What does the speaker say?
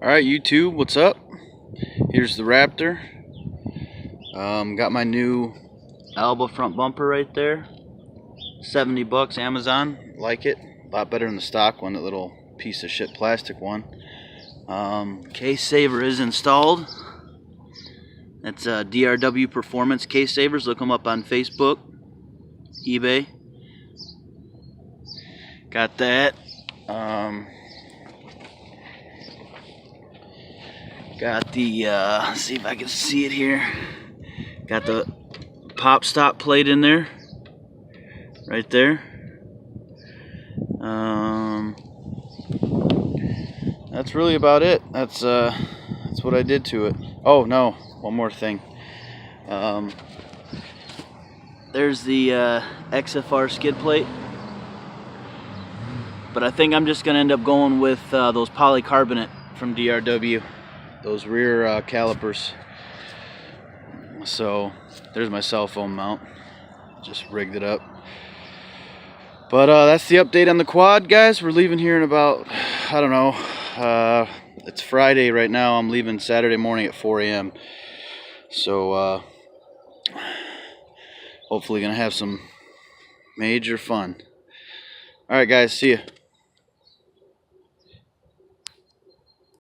Alright YouTube, what's up? Here's the Raptor. Got my new Alba front bumper right there. $70 Amazon. Like it. A lot better than the stock one, that little piece of shit plastic one. Case saver is installed. That's DRW Performance case savers. Look them up on Facebook, eBay. Got that. Got the, let's see if I can see it here. Got the pop stop plate in there, right there. That's really about it. That's what I did to it. Oh no, one more thing. There's the XFR skid plate, but I think I'm just gonna end up going with those polycarbonate from DRW. Those rear calipers. So there's my cell phone mount. Just rigged it up. But that's the update on the quad, guys. We're leaving here in about, I don't know, it's Friday right now. I'm leaving Saturday morning at 4 a.m. So hopefully gonna have some major fun. Alright guys, see ya.